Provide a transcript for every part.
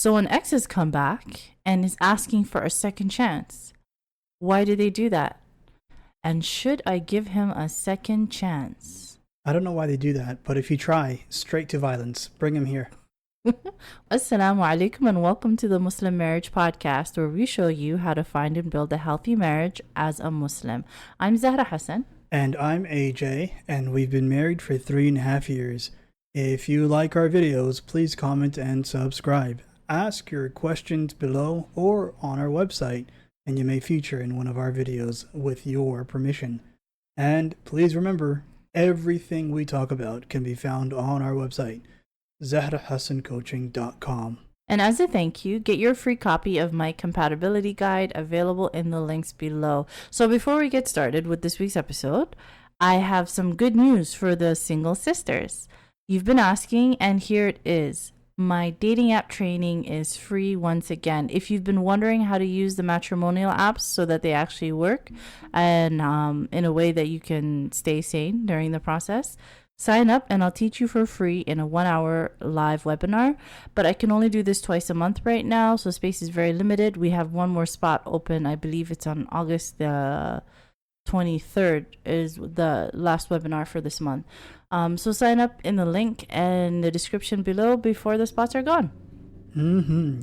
So an ex has come back and is asking for a second chance. Why do they do that? And should I give him a second chance? I don't know why they do that, but if you try, straight to violence. Bring him here. Assalamu alaikum and welcome to the Muslim Marriage Podcast, where we show you how to find and build a healthy marriage as a Muslim. I'm Zahra Hassan. And I'm AJ, and we've been married for 3.5 years. If you like our videos, please comment and subscribe. Ask your questions below or on our website, and you may feature in one of our videos with your permission. And please remember, everything we talk about can be found on our website, zahrahassancoaching.com. And as a thank you, get your free copy of my compatibility guide available in the links below. So before we get started with this week's episode, I have some good news for the single sisters. You've been asking, and here it is. My dating app training is free once again. If you've been wondering how to use the matrimonial apps so that they actually work and in a way that you can stay sane during the process, sign up and I'll teach you for free in a 1-hour live webinar. But I can only do this twice a month right now, so space is very limited. We have one more spot open. I believe it's on August the 23rd is the last webinar for this month. So sign up in the link and the description below before the spots are gone.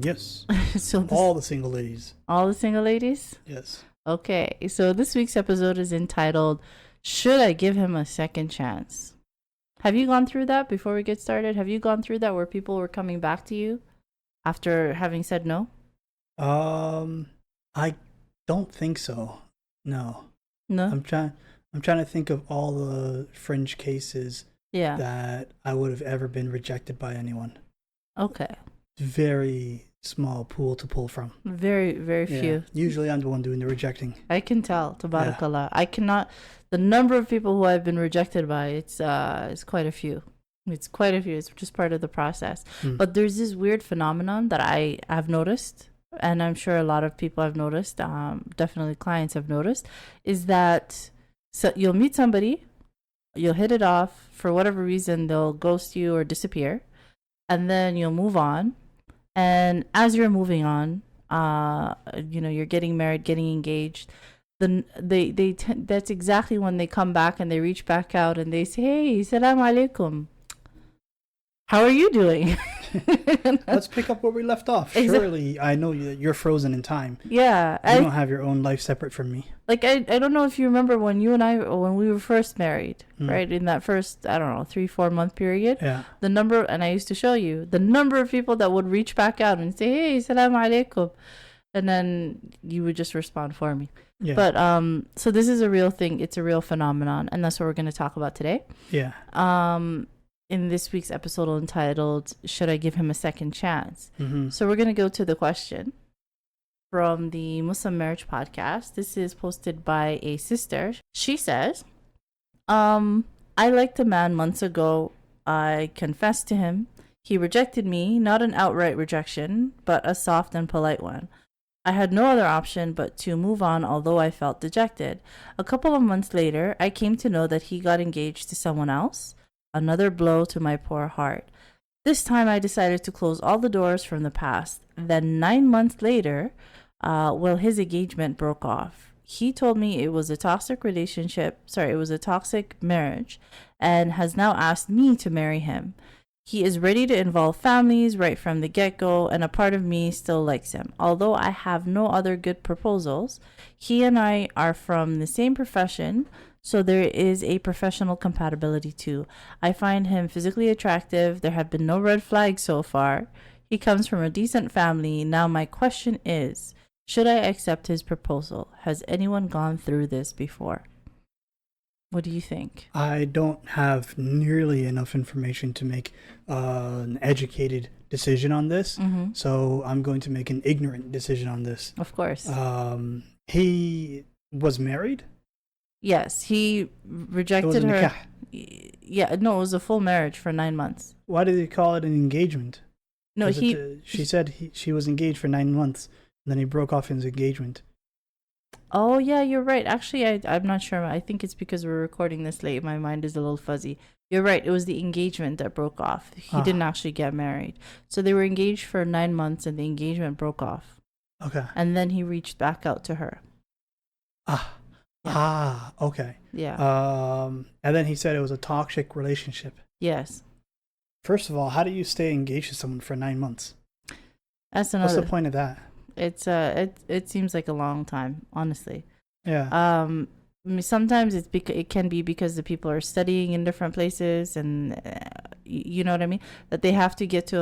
Yes. So all the single ladies. All the single ladies? Yes. Okay. So this week's episode is entitled, Should I Give Him a Second Chance? Have you gone through that before we get started? Have you gone through that where people were coming back to you after having said no? I don't think so. No. No? I'm trying to think of all the fringe cases that I would have ever been rejected by anyone. Okay. Very small pool to pull from. Very, very few. Usually I'm the one doing the rejecting. I can tell, tabarakallah. I cannot, the number of people who I've been rejected by, it's quite a few. It's quite a few. It's just part of the process. But there's this weird phenomenon that I have noticed, and I'm sure a lot of people have noticed, definitely clients have noticed, is that so you'll meet somebody, you'll hit it off, for whatever reason they'll ghost you or disappear, and then you'll move on. And as you're moving on, you're getting married, getting engaged, then that's exactly when they come back and they reach back out and they say, "Hey, salam alaikum. How are you doing?" Let's pick up where we left off. Surely I know you're frozen in time. Yeah. You don't have your own life separate from me. Like, I don't know if you remember when you and I, when we were first married, right? In that first, 3-4 month period. Yeah. The number, and I used to show you, the number of people that would reach back out and say, "Hey, salam alaikum." And then you would just respond for me. Yeah. But, so this is a real thing. It's a real phenomenon. And that's what we're going to talk about today. Yeah. In this week's episode entitled, Should I Give Him a Second Chance? So we're going to go to the question from the Muslim Marriage Podcast. This is posted by a sister. She says, I liked a man months ago. I confessed to him. He rejected me, not an outright rejection, but a soft and polite one. I had no other option but to move on, although I felt dejected. A couple of months later, I came to know that he got engaged to someone else. Another blow to my poor heart. This time I decided to close all the doors from the past. Then 9 months later, his engagement broke off. He told me it was a toxic marriage, and has now asked me to marry him. He is ready to involve families right from the get-go, and a part of me still likes him. Although I have no other good proposals, he and I are from the same profession, so there is a professional compatibility too. I find him physically attractive. There have been no red flags so far. He comes from a decent family. Now my question is, should I accept his proposal? Has anyone gone through this before? What do you think? I don't have nearly enough information to make an educated decision on this. So I'm going to make an ignorant decision on this. Of course. He was married? Yes, he rejected her. Yeah, no, it was a full marriage for 9 months. Why did they call it an engagement? No, she said she was engaged for 9 months, and then he broke off his engagement. Oh, yeah, you're right. Actually, I'm not sure. I think it's because we're recording this late. My mind is a little fuzzy. You're right. It was the engagement that broke off. He didn't actually get married. So they were engaged for 9 months and the engagement broke off. Okay. And then he reached back out to her. Okay. Yeah. And then he said it was a toxic relationship. Yes. First of all, how do you stay engaged to someone for 9 months? That's another. What's the point of that? It's it seems like a long time, honestly. Yeah. Sometimes it can be because the people are studying in different places, and you know what I mean, that they have to get to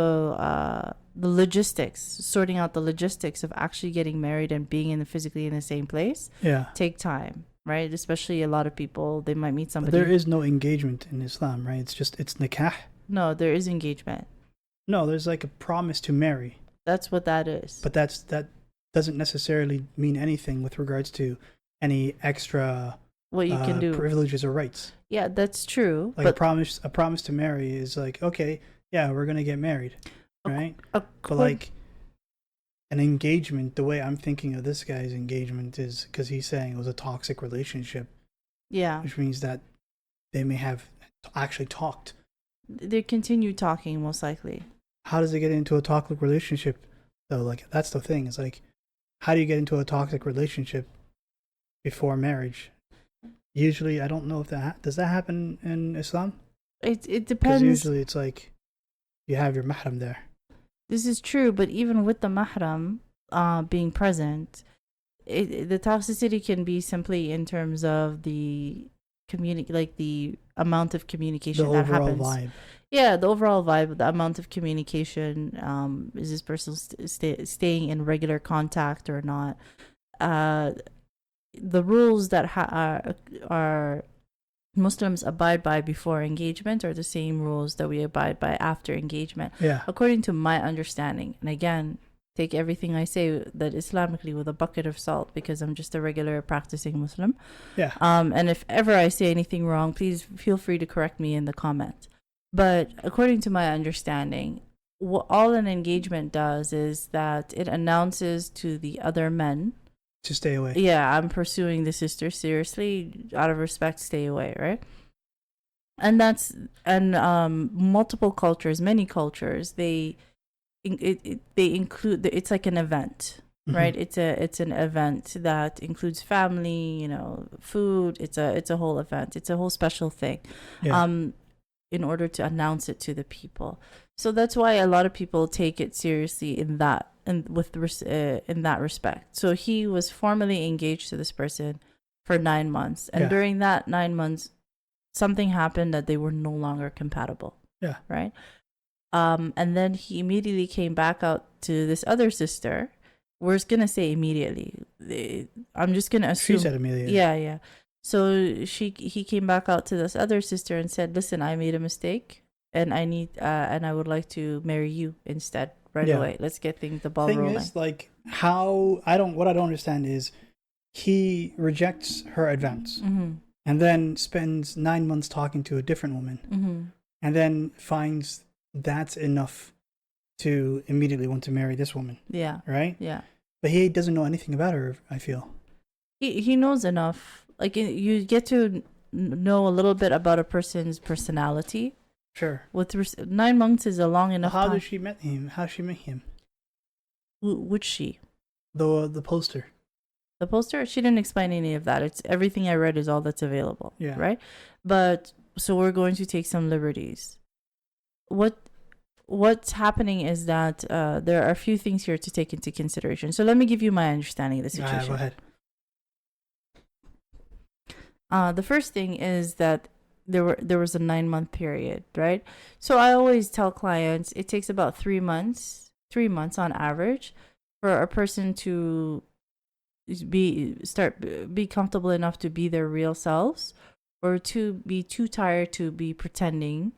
the logistics, sorting out the logistics of actually getting married and being physically in the same place. Yeah. Take time, right? Especially a lot of people, they might meet somebody. But there is no engagement in Islam, right? It's nikah. No, there is engagement. No, there's like a promise to marry. That's what that is. But that doesn't necessarily mean anything with regards to any extra what you can do, privileges or rights. Yeah, that's true. Like a promise to marry is like, okay, yeah, we're gonna get married, right? But like an engagement, the way I'm thinking of this guy's engagement is because he's saying it was a toxic relationship. Yeah, which means that they may have actually talked. They continue talking, most likely. How does it get into a toxic relationship? though? Like that's the thing. It's like, how do you get into a toxic relationship before marriage? Usually, I don't know if does that happen in Islam? It depends. Usually, it's like you have your mahram there. This is true, but even with the mahram being present, the toxicity can be simply in terms of the the amount of communication that happens. The overall vibe. Yeah, the overall vibe, the amount of communication. Is this person staying in regular contact or not? The rules that are Muslims abide by before engagement are the same rules that we abide by after engagement. Yeah. According to my understanding. And again, take everything I say that Islamically with a bucket of salt, because I'm just a regular practicing Muslim. Yeah. And if ever I say anything wrong, please feel free to correct me in the comment. But according to my understanding, what all an engagement does is that it announces to the other men to stay away. Yeah, I'm pursuing the sister seriously. Out of respect, stay away, right? And multiple cultures, many cultures, they include, it's like an event, right? It's an event that includes family, food. It's a whole event. It's a whole special thing. Yeah. In order to announce it to the people. So that's why a lot of people take it seriously in that respect. So he was formally engaged to this person for 9 months, and during that 9 months, something happened that they were no longer compatible. Yeah. Right. And then he immediately came back out to this other sister. We're just gonna say immediately. I'm just gonna assume. She said immediately. Yeah. So he came back out to this other sister and said, "Listen, I made a mistake, and I would like to marry you instead right away. Let's get the ball rolling." Thing is, like, what I don't understand is he rejects her advance and then spends 9 months talking to a different woman and then finds that's enough to immediately want to marry this woman. Yeah. Right? Yeah. But he doesn't know anything about her, I feel. He knows enough. Like, you get to know a little bit about a person's personality. Sure. 9 months is a long enough time. How she met him? Which she? The poster. The poster? She didn't explain any of that. It's everything I read is all that's available. Yeah. Right? But so we're going to take some liberties. What's happening is that there are a few things here to take into consideration. So let me give you my understanding of the situation. Go ahead. The first thing is that there was a 9 month period, right? So I always tell clients it takes about 3 months on average for a person to be comfortable enough to be their real selves, or to be too tired to be pretending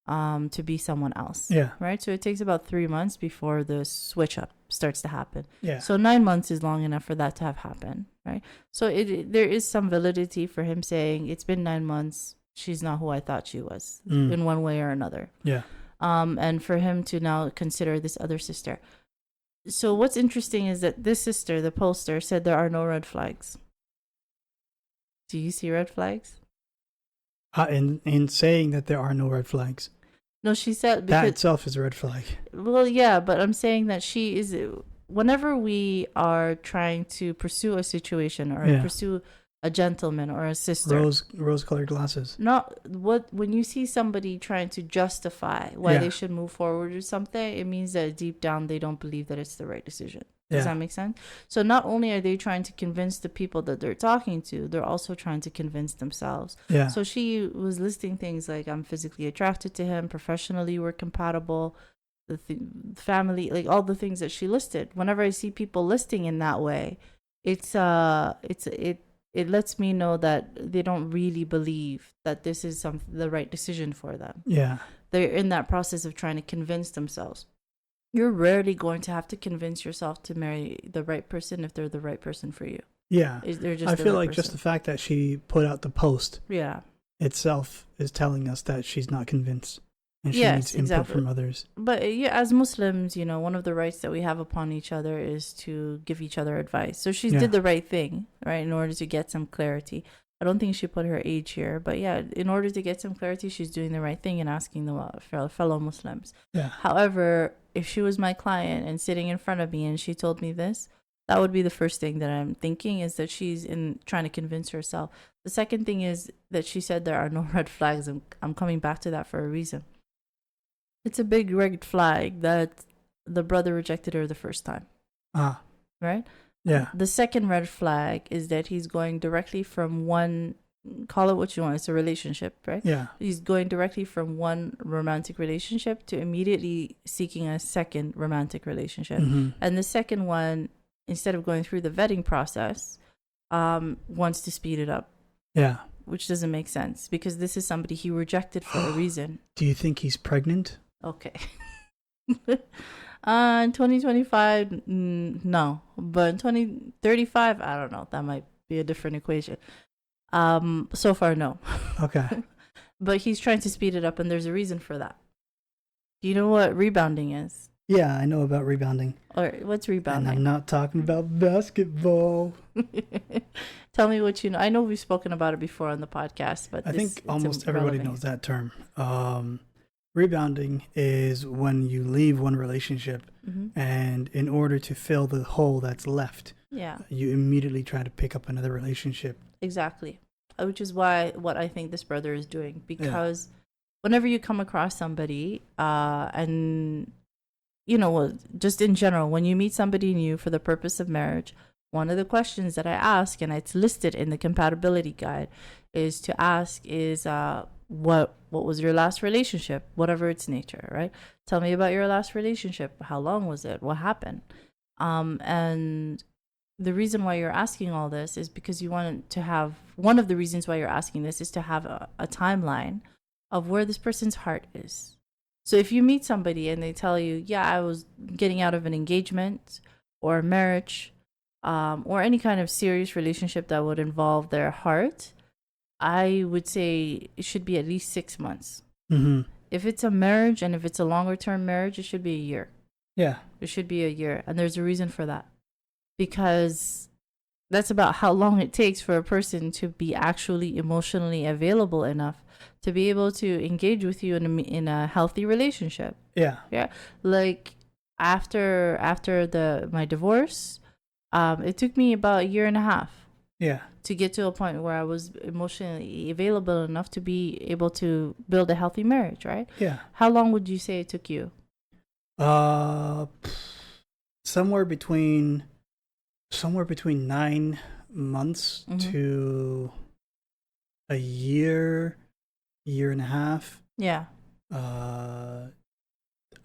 to be someone else. Yeah. Right? So it takes about 3 months before the switch up starts to happen. Yeah. So 9 months is long enough for that to have happened, right? So there is some validity for him saying it's been 9 months. She's not who I thought she was in one way or another. Yeah. And for him to now consider this other sister. So what's interesting is that this sister, the poster, said there are no red flags. Do you see red flags? In saying that there are no red flags. No, she said that itself is a red flag. Well, yeah, but I'm saying that she is. Whenever we are trying to pursue a situation or pursue a gentleman or a sister, rose-colored glasses. When you see somebody trying to justify why they should move forward with something, it means that deep down they don't believe that it's the right decision. Does that make sense? So not only are they trying to convince the people that they're talking to, they're also trying to convince themselves. Yeah. So she was listing things like, I'm physically attracted to him, professionally we're compatible, the family, like all the things that she listed. Whenever I see people listing in that way, it lets me know that they don't really believe that this is the right decision for them. Yeah. They're in that process of trying to convince themselves. You're rarely going to have to convince yourself to marry the right person if they're the right person for you. Yeah. I feel like person. Just the fact that she put out the post itself is telling us that she's not convinced. And she needs input from others. But as Muslims, one of the rights that we have upon each other is to give each other advice. So she did the right thing, right, in order to get some clarity. I don't think she put her age here, but in order to get some clarity, she's doing the right thing and asking the fellow Muslims. Yeah. However, if she was my client and sitting in front of me and she told me this, that would be the first thing that I'm thinking, is that she's trying to convince herself. The second thing is that she said there are no red flags, and I'm coming back to that for a reason. It's a big red flag that the brother rejected her the first time. Right? Yeah. The second red flag is that he's going directly from one, call it what you want, it's a relationship, right? Yeah. He's going directly from one romantic relationship to immediately seeking a second romantic relationship. Mm-hmm. And the second one, instead of going through the vetting process, wants to speed it up. Yeah. Which doesn't make sense, because this is somebody he rejected for a reason. Do you think he's pregnant? Okay. In 2025, no. But in 2035, I don't know. That might be a different equation. So far, no. Okay. But he's trying to speed it up, and there's a reason for that. Do you know what rebounding is? Yeah, I know about rebounding. Or what's rebounding? And I'm not talking about basketball. Tell me what you know. I know we've spoken about it before on the podcast, but I think almost everybody knows that term. Rebounding is when you leave one relationship, and in order to fill the hole that's left, you immediately try to pick up another relationship. Exactly. Which is what I think this brother is doing, because whenever you come across somebody, and just in general, when you meet somebody new for the purpose of marriage, one of the questions that I ask, and it's listed in the compatibility guide, is what was your last relationship, whatever its nature, right? Tell me about your last relationship. How long was it? What happened? And the reason why you're asking all this is because you want to have, one of the reasons why you're asking this is to have a timeline of where this person's heart is. So if you meet somebody and they tell you, I was getting out of an engagement or a marriage, or any kind of serious relationship that would involve their heart, I would say it should be at least 6 months. Mm-hmm. If it's a marriage, and if it's a longer term marriage, it should be a year. Yeah. It should be a year. And there's a reason for that. Because that's about how long it takes for a person to be actually emotionally available enough to be able to engage with you in a healthy relationship. Yeah. Yeah. Like after my divorce, it took me about a year and a half. Yeah. To get to a point where I was emotionally available enough to be able to build a healthy marriage, right? Yeah. How long would you say it took you? Somewhere between 9 months to a year and a half. Yeah.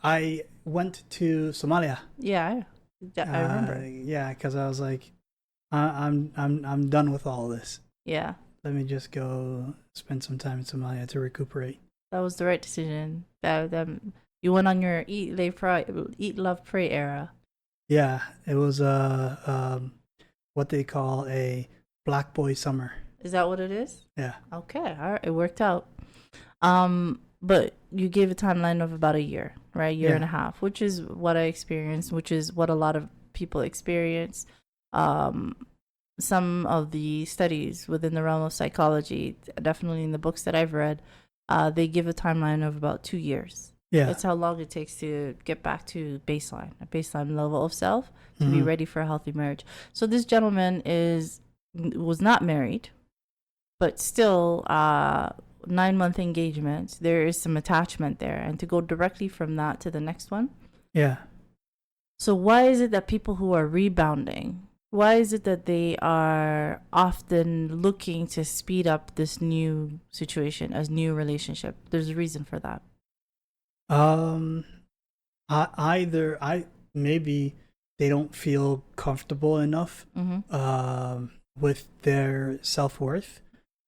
I went to Somalia. Yeah, I remember. Yeah, because I was like, I'm done with all this. Yeah. Let me just go spend some time in Somalia to recuperate. That was the right decision. You went on your eat, love, pray era. Yeah, it was what they call a black boy summer. Is that what it is? Yeah. Okay, all right, it worked out. But you gave a timeline of about a year, right? Year and a half, which is what I experienced, which is what a lot of people experience. some of the studies within the realm of psychology, definitely in the books that I've read, they give a timeline of about 2 years. Yeah. That's how long it takes to get back to a baseline level of self to be ready for a healthy marriage. So this gentleman was not married, but still 9-month engagement. There is some attachment there. And to go directly from that to the next one. Yeah. So why is it that people who are rebounding, why is it that they are often looking to speed up this new situation, as new relationship? There's a reason for that. Maybe they don't feel comfortable enough with their self-worth,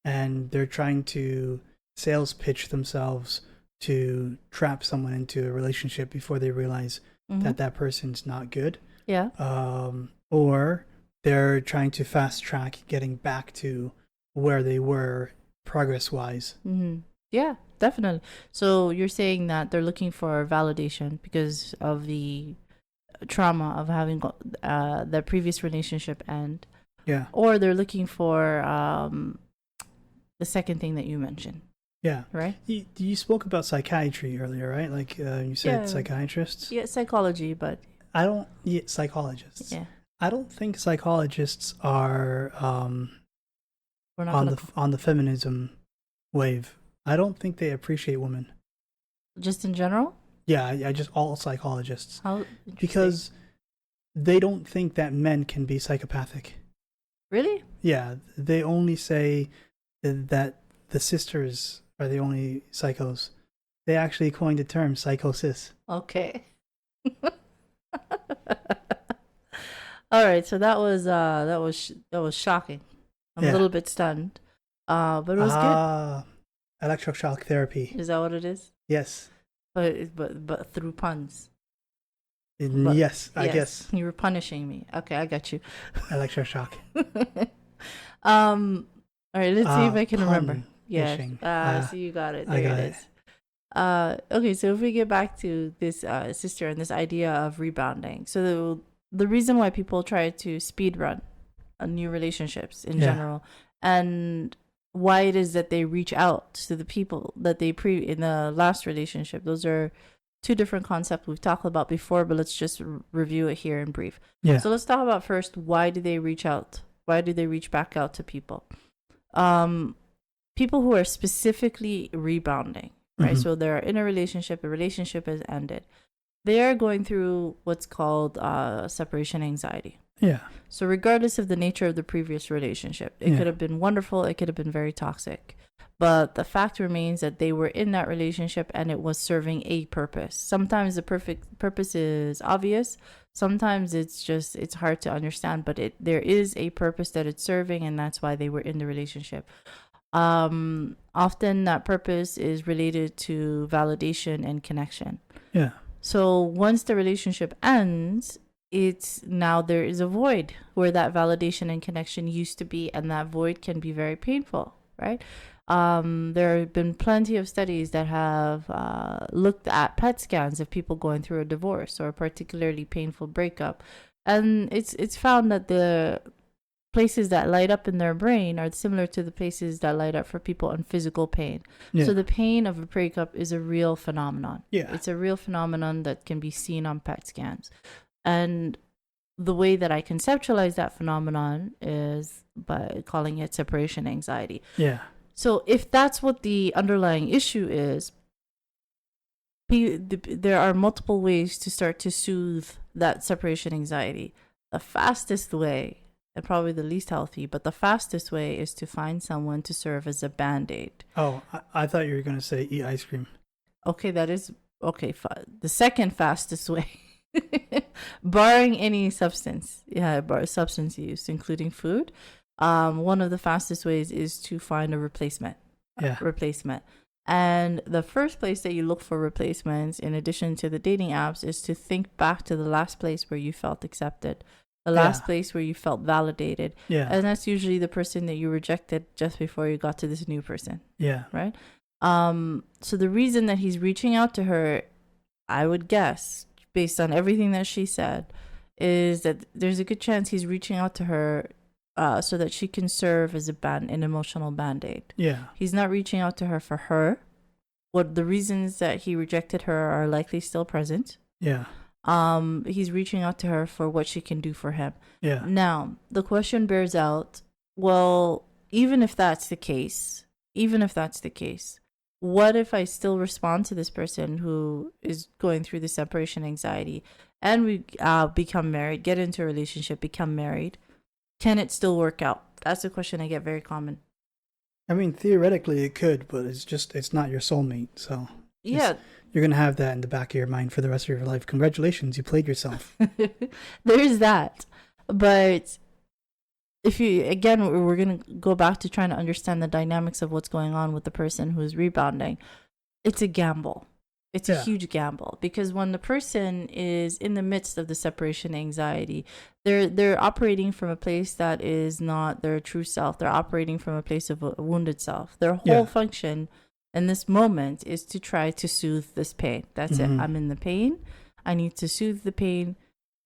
and they're trying to sales pitch themselves to trap someone into a relationship before they realize that person's not good. Yeah. Or they're trying to fast track getting back to where they were progress-wise. Yeah, definitely. So you're saying that they're looking for validation because of the trauma of having their previous relationship end. Yeah. Or they're looking for the second thing that you mentioned. Yeah. Right? You spoke about psychiatry earlier, right? Like you said psychiatrists? Yeah, psychology, but... psychologists. Yeah. I don't think psychologists are on the feminism wave. I don't think they appreciate women. Just in general? Yeah, I just all psychologists. How? Because they don't think that men can be psychopathic. Really? Yeah, they only say that the sisters are the only psychos. They actually coined the term psychosis. Okay. All right, so that was shocking. I'm a little bit stunned, but it was good. Electroshock therapy. Is that what it is? Yes. But through puns. Yes, I guess. You were punishing me. Okay, I got you. Electroshock. All right, let's see if I can remember. Yes. So you got it. There it is. Okay, so if we get back to this sister and this idea of rebounding. So the reason why people try to speed run new relationships in general, and why it is that they reach out to the people that they in the last relationship. Those are two different concepts we've talked about before, but let's just review it here in brief. Yeah. So let's talk about first, why do they reach out? Why do they reach back out to people? People who are specifically rebounding, right? So they're in a relationship has ended. They are going through what's called separation anxiety. Yeah. So regardless of the nature of the previous relationship, it could have been wonderful, it could have been very toxic. But the fact remains that they were in that relationship and it was serving a purpose. Sometimes the perfect purpose is obvious. Sometimes it's hard to understand, but there is a purpose that it's serving, and that's why they were in the relationship. Often that purpose is related to validation and connection. Yeah. So once the relationship ends, there is a void where that validation and connection used to be, and that void can be very painful, right? There have been plenty of studies that have looked at PET scans of people going through a divorce or a particularly painful breakup, and it's found that the places that light up in their brain are similar to the places that light up for people in physical pain. Yeah. So the pain of a breakup is a real phenomenon. Yeah. It's a real phenomenon that can be seen on PET scans. And the way that I conceptualize that phenomenon is by calling it separation anxiety. Yeah. So if that's what the underlying issue is, there are multiple ways to start to soothe that separation anxiety. The fastest way, and probably the least healthy, but the fastest way is to find someone to serve as a Band-Aid. Oh, I thought you were going to say eat ice cream. Okay, that is, okay, the second fastest way. Barring any substance use, including food, one of the fastest ways is to find a replacement. And the first place that you look for replacements, in addition to the dating apps, is to think back to the last place where you felt accepted, the last place where you felt validated. Yeah. And that's usually the person that you rejected just before you got to this new person. Yeah. Right? So the reason that he's reaching out to her, I would guess, based on everything that she said, is that there's a good chance he's reaching out to her so that she can serve as an emotional band-aid. Yeah. He's not reaching out to her for her. What the reasons that he rejected her are likely still present. Yeah. He's reaching out to her for what she can do for him. Yeah. Now, the question bears out, well, even if that's the case, what if I still respond to this person who is going through the separation anxiety and we become married, get into a relationship, become married? Can it still work out? That's a question I get very common. I mean, theoretically it could, but it's not your soulmate. So yeah, you're going to have that in the back of your mind for the rest of your life. Congratulations, you played yourself. There's that. But if you, again, we're going to go back to trying to understand the dynamics of what's going on with the person who's rebounding. It's a gamble. It's a huge gamble, because when the person is in the midst of the separation anxiety, they're operating from a place that is not their true self. They're operating from a place of a wounded self. Their whole function in this moment is to try to soothe this pain. That's it. I'm in the pain. I need to soothe the pain.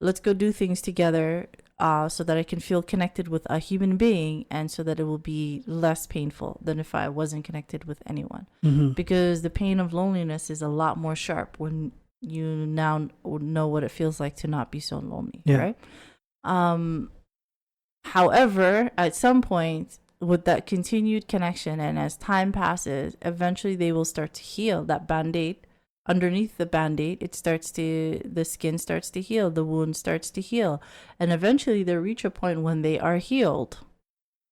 Let's go do things together so that I can feel connected with a human being, and so that it will be less painful than if I wasn't connected with anyone. Because the pain of loneliness is a lot more sharp when you now know what it feels like to not be so lonely, right? However, at some point, with that continued connection, and as time passes, eventually they will start to heal. That band-aid, underneath the band-aid, the skin starts to heal, the wound starts to heal, and eventually they reach a point when they are healed.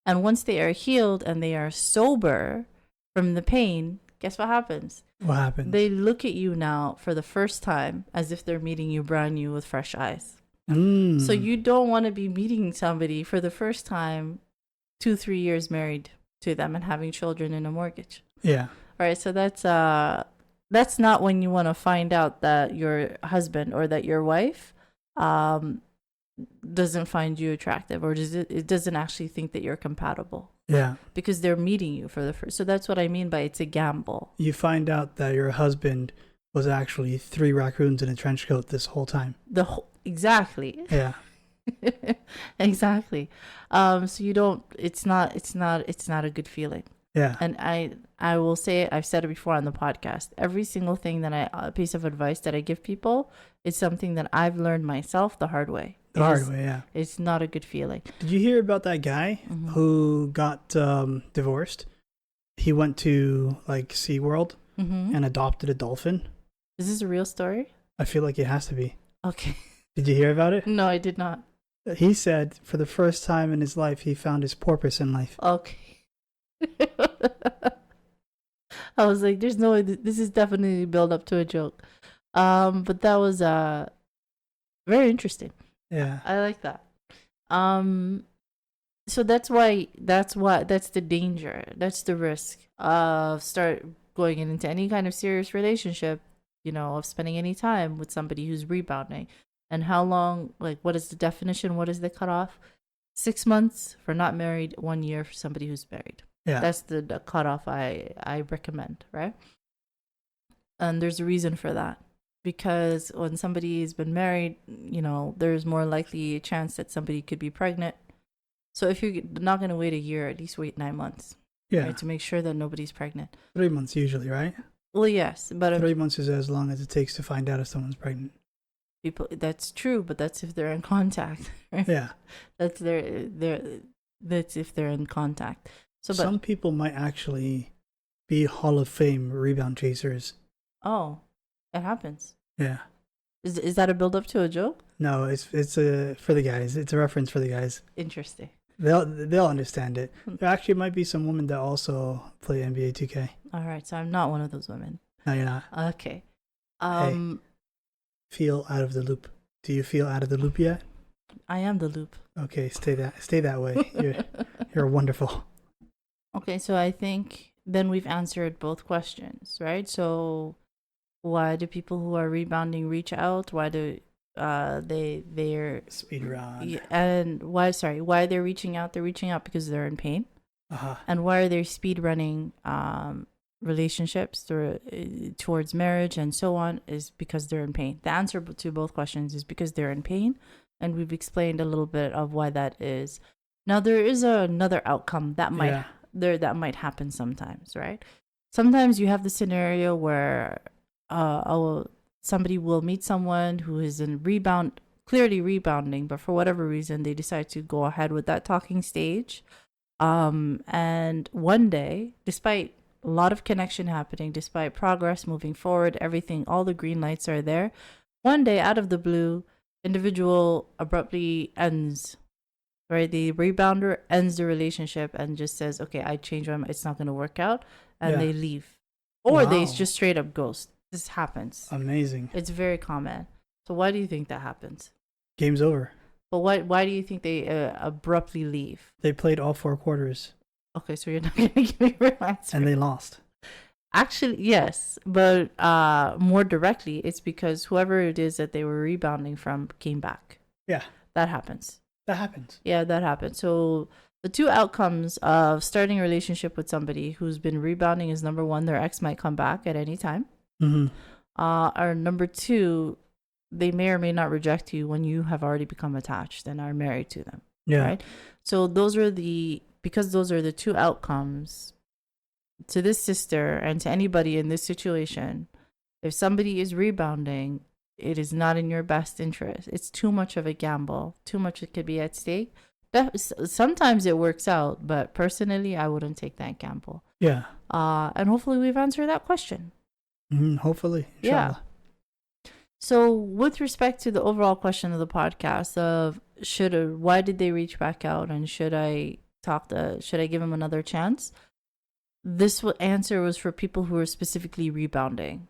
And once they are healed and they are sober from the pain, guess what happens? What happens? They look at you now for the first time as if they're meeting you brand new with fresh eyes. So you don't want to be meeting somebody for the first time 2-3 years married to them and having children and a mortgage. Yeah. Right. So that's not when you want to find out that your husband or that your wife doesn't find you attractive, or it doesn't actually think that you're compatible. Yeah. Because they're meeting you for the first. So that's what I mean by it's a gamble. You find out that your husband was actually 3 raccoons in a trench coat this whole time. Exactly. Yeah. Exactly. So you don't. It's not a good feeling. Yeah. And I will say, I've said it before on the podcast, every single thing that piece of advice that I give people is something that I've learned myself the hard way. Yeah. It's not a good feeling. Did you hear about that guy who got divorced? He went to SeaWorld and adopted a dolphin. Is this a real story? I feel like it has to be. Okay. Did you hear about it? No, I did not. He said for the first time in his life, he found his porpoise in life. Okay. I was like, there's no way, this is definitely build up to a joke. But that was very interesting. Yeah. I like that. So that's the danger. That's the risk of start going into any kind of serious relationship, of spending any time with somebody who's rebounding. And how long, what is the definition? What is the cutoff? 6 months for not married, 1 year for somebody who's married. Yeah. That's the cutoff I recommend, right? And there's a reason for that. Because when somebody has been married, there's more likely a chance that somebody could be pregnant. So if you're not going to wait a year, at least wait 9 months. Yeah. Right, to make sure that nobody's pregnant. 3 months usually, right? Well, yes. But 3 months is as long as it takes to find out if someone's pregnant. That's true, but that's if they're in contact. Right? Yeah. That's if they're in contact. So some people might actually be Hall of Fame rebound chasers. Oh, it happens. Yeah. Is that a build up to a joke? No, it's for the guys. It's a reference for the guys. Interesting. They'll understand it. There actually might be some women that also play NBA 2K. All right, so I'm not one of those women. No, you're not. Okay. Hey, feel out of the loop. Do you feel out of the loop yet? I am the loop. Okay, stay that way. You're wonderful. Okay, so I think then we've answered both questions, right? So why do people who are rebounding reach out? Why do they're speed run? And why they're reaching out? They're reaching out because they're in pain. And why are they speed running relationships towards marriage and so on is because they're in pain. The answer to both questions is because they're in pain, and we've explained a little bit of why that is. Now there is another outcome that might happen sometimes, right? Sometimes you have the scenario where somebody will meet someone who is clearly rebounding, but for whatever reason they decide to go ahead with that talking stage. And one day, despite a lot of connection happening, despite progress moving forward, everything, all the green lights are there. One day, out of the blue, individual abruptly ends. Right, the rebounder ends the relationship and just says, "Okay, I changed my mind. It's not going to work out," and they leave, or they just straight up ghost. This happens. Amazing. It's very common. So why do you think that happens? Game's over. But why do you think they abruptly leave? They played all 4 quarters. Okay, so you're not going to give me your answer. And they lost. Actually, yes, but more directly, it's because whoever it is that they were rebounding from came back. Yeah, that happens. That happens. Yeah, that happens. So the 2 outcomes of starting a relationship with somebody who's been rebounding is, number 1, their ex might come back at any time. Mm-hmm. Or number 2, they may or may not reject you when you have already become attached and are married to them. Yeah. Right. So those are the 2 outcomes to this sister and to anybody in this situation. If somebody is rebounding, it is not in your best interest. It's too much of a gamble. Too much it could be at stake. Sometimes it works out, but personally, I wouldn't take that gamble. Yeah. And hopefully we've answered that question. Hopefully. In Shaa Allah. So with respect to the overall question of the podcast of why did they reach back out and should I give them another chance? This answer was for people who are specifically rebounding.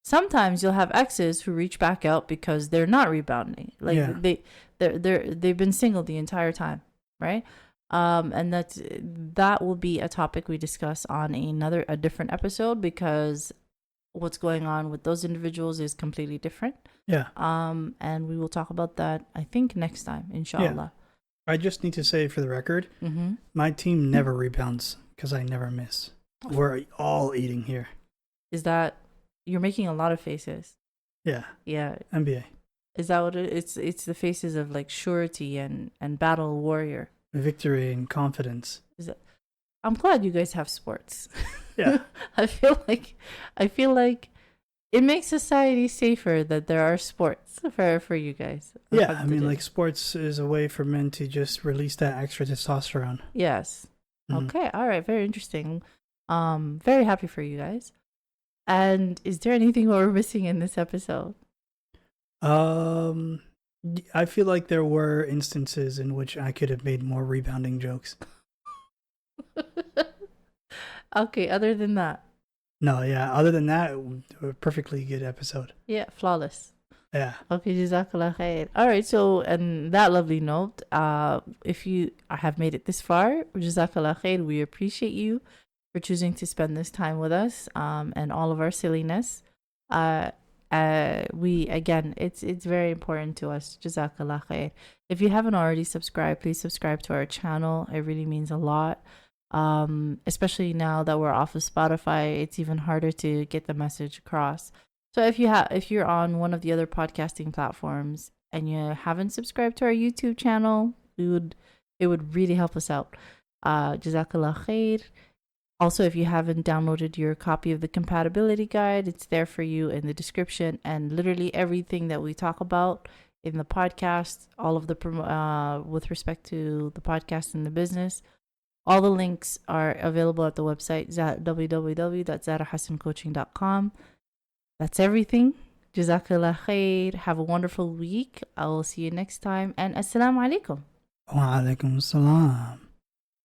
Sometimes you'll have exes who reach back out because they're not rebounding. Like they've been single the entire time, right? And that will be a topic we discuss on a different episode, because what's going on with those individuals is completely different. Yeah. And we will talk about that, I think, next time, In Shaa Allah. I just need to say for the record, my team never rebounds because I never miss. We're all eating here. Is that... You're making a lot of faces. Yeah. Yeah. NBA. Is that what it's the faces of like surety and battle warrior. Victory and confidence. I'm glad you guys have sports. Yeah. I feel like it makes society safer that there are sports for you guys. Yeah, I mean, like, sports is a way for men to just release that extra testosterone. Yes. Okay. All right. Very interesting. Very happy for you guys. And is there anything we're missing in this episode? I feel like there were instances in which I could have made more rebounding jokes. Okay, other than that. No, yeah. Other than that, a perfectly good episode. Yeah, flawless. Yeah. Okay, Jazaa K'Allah Khayr. All right, so on that lovely note, if you have made it this far, Jazaa K'Allah Khayr, we appreciate you for choosing to spend this time with us, and all of our silliness. It's very important to us. Jazaa K'Allah Khayr. If you haven't already subscribed, please subscribe to our channel. It really means a lot. Especially now that we're off of Spotify, it's even harder to get the message across. So if you're on one of the other podcasting platforms and you haven't subscribed to our YouTube channel, it would really help us out. Jazaa K'Allah Khayr. Also, if you haven't downloaded your copy of the compatibility guide, it's there for you in the description, and literally everything that we talk about in the podcast, all of the with respect to the podcast and the business, all the links are available at the website www.zarahassancoaching.com. That's everything. Jazakallah khair. Have a wonderful week. I will see you next time, and assalamu alaikum. Wa alaikum assalam.